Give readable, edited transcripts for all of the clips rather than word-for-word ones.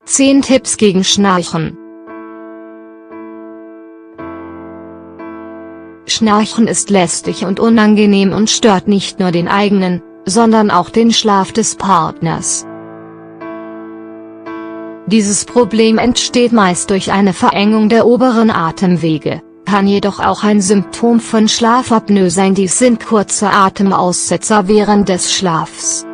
10 Tipps gegen Schnarchen. Schnarchen ist lästig und unangenehm und stört nicht nur den eigenen, sondern auch den Schlaf des Partners. Dieses Problem entsteht meist durch eine Verengung der oberen Atemwege, kann jedoch auch ein Symptom von Schlafapnoe sein. Dies sind kurze Atemaussetzer während des Schlafs.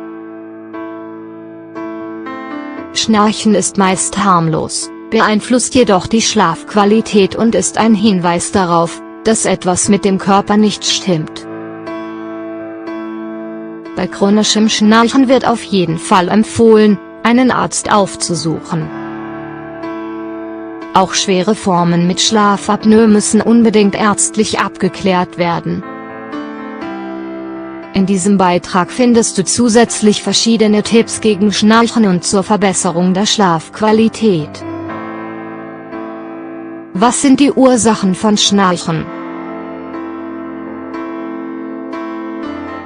Schnarchen ist meist harmlos, beeinflusst jedoch die Schlafqualität und ist ein Hinweis darauf, dass etwas mit dem Körper nicht stimmt. Bei chronischem Schnarchen wird auf jeden Fall empfohlen, einen Arzt aufzusuchen. Auch schwere Formen mit Schlafapnoe müssen unbedingt ärztlich abgeklärt werden. In diesem Beitrag findest du zusätzlich verschiedene Tipps gegen Schnarchen und zur Verbesserung der Schlafqualität. Was sind die Ursachen von Schnarchen?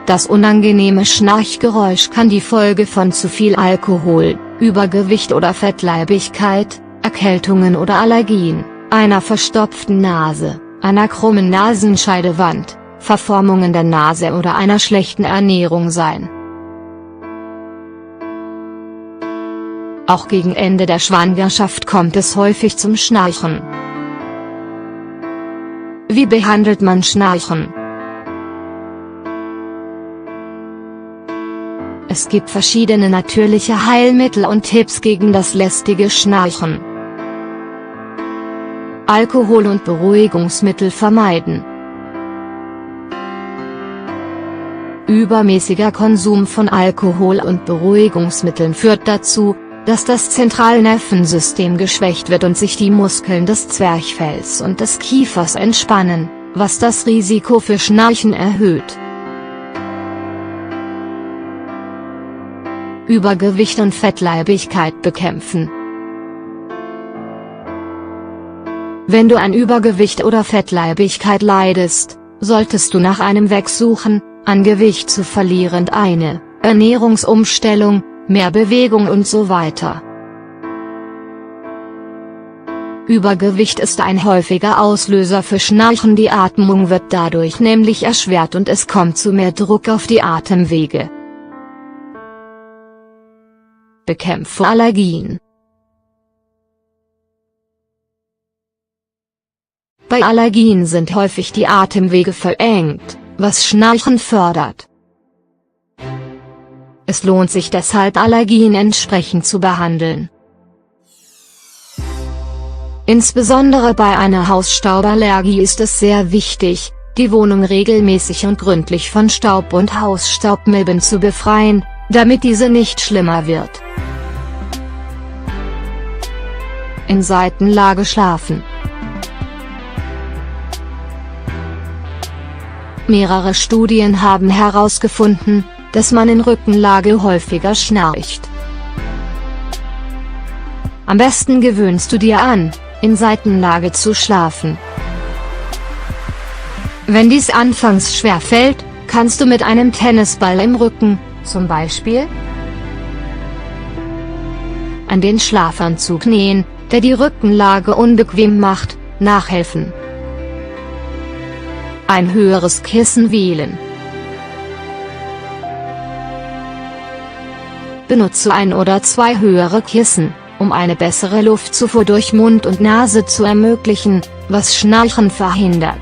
Das unangenehme Schnarchgeräusch kann die Folge von zu viel Alkohol, Übergewicht oder Fettleibigkeit, Erkältungen oder Allergien, einer verstopften Nase, einer krummen Nasenscheidewand, Verformungen der Nase oder einer schlechten Ernährung sein. Auch gegen Ende der Schwangerschaft kommt es häufig zum Schnarchen. Wie behandelt man Schnarchen? Es gibt verschiedene natürliche Heilmittel und Tipps gegen das lästige Schnarchen. Alkohol und Beruhigungsmittel vermeiden. Übermäßiger Konsum von Alkohol und Beruhigungsmitteln führt dazu, dass das Zentralnervensystem geschwächt wird und sich die Muskeln des Zwerchfells und des Kiefers entspannen, was das Risiko für Schnarchen erhöht. Übergewicht und Fettleibigkeit bekämpfen. Wenn du an Übergewicht oder Fettleibigkeit leidest, solltest du nach einem Weg suchen, an Gewicht zu verlieren, eine Ernährungsumstellung, mehr Bewegung und so weiter. Übergewicht ist ein häufiger Auslöser für Schnarchen. Die Atmung wird dadurch nämlich erschwert und es kommt zu mehr Druck auf die Atemwege. Bekämpfe Allergien. Bei Allergien sind häufig die Atemwege verengt, was Schnarchen fördert. Es lohnt sich deshalb, Allergien entsprechend zu behandeln. Insbesondere bei einer Hausstauballergie ist es sehr wichtig, die Wohnung regelmäßig und gründlich von Staub und Hausstaubmilben zu befreien, damit diese nicht schlimmer wird. In Seitenlage schlafen. Mehrere Studien haben herausgefunden, dass man in Rückenlage häufiger schnarcht. Am besten gewöhnst du dir an, in Seitenlage zu schlafen. Wenn dies anfangs schwer fällt, kannst du mit einem Tennisball im Rücken, zum Beispiel, an den Schlafanzug nähen, der die Rückenlage unbequem macht, nachhelfen. Ein höheres Kissen wählen. Benutze 1 oder 2 höhere Kissen, um eine bessere Luftzufuhr durch Mund und Nase zu ermöglichen, was Schnarchen verhindert.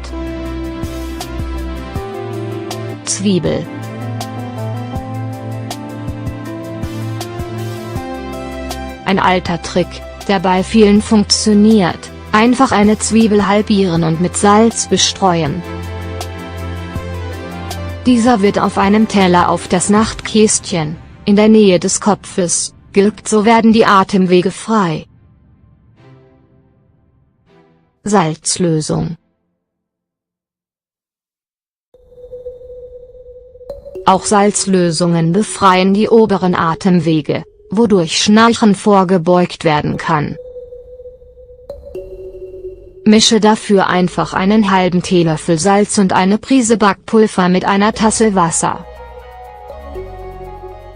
Zwiebel. Ein alter Trick, der bei vielen funktioniert: einfach eine Zwiebel halbieren und mit Salz bestreuen. Dieser wird auf einem Teller auf das Nachtkästchen, in der Nähe des Kopfes, gelegt, so werden die Atemwege frei. Salzlösung. Auch Salzlösungen befreien die oberen Atemwege, wodurch Schnarchen vorgebeugt werden kann. Mische dafür einfach einen halben Teelöffel Salz und eine Prise Backpulver mit einer Tasse Wasser.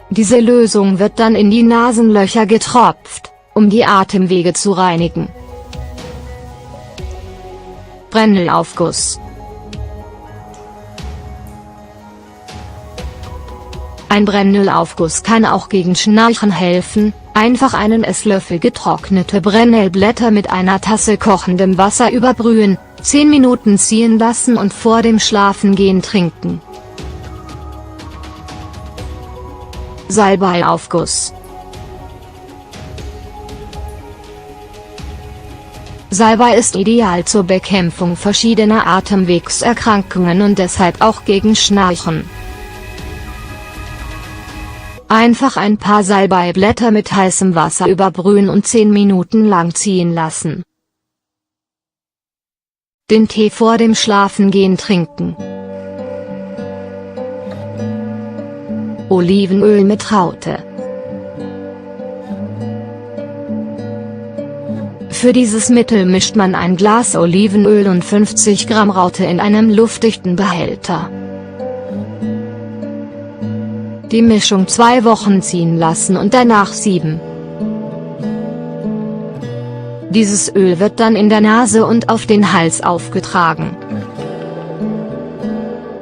Diese Lösung wird dann in die Nasenlöcher getropft, um die Atemwege zu reinigen. Brennnesselaufguss. Ein Brennnesselaufguss kann auch gegen Schnarchen helfen. Einfach einen Esslöffel getrocknete Brennnesselblätter mit einer Tasse kochendem Wasser überbrühen, 10 Minuten ziehen lassen und vor dem Schlafengehen trinken. Salbeiaufguss. Salbei ist ideal zur Bekämpfung verschiedener Atemwegserkrankungen und deshalb auch gegen Schnarchen. Einfach ein paar Salbeiblätter mit heißem Wasser überbrühen und 10 Minuten lang ziehen lassen. Den Tee vor dem Schlafengehen trinken. Olivenöl mit Raute. Für dieses Mittel mischt man ein Glas Olivenöl und 50 Gramm Raute in einem luftdichten Behälter. Die Mischung 2 Wochen ziehen lassen und danach sieben. Dieses Öl wird dann in der Nase und auf den Hals aufgetragen.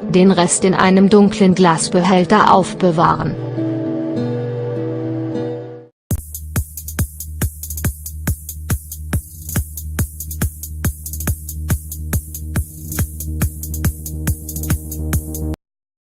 Den Rest in einem dunklen Glasbehälter aufbewahren.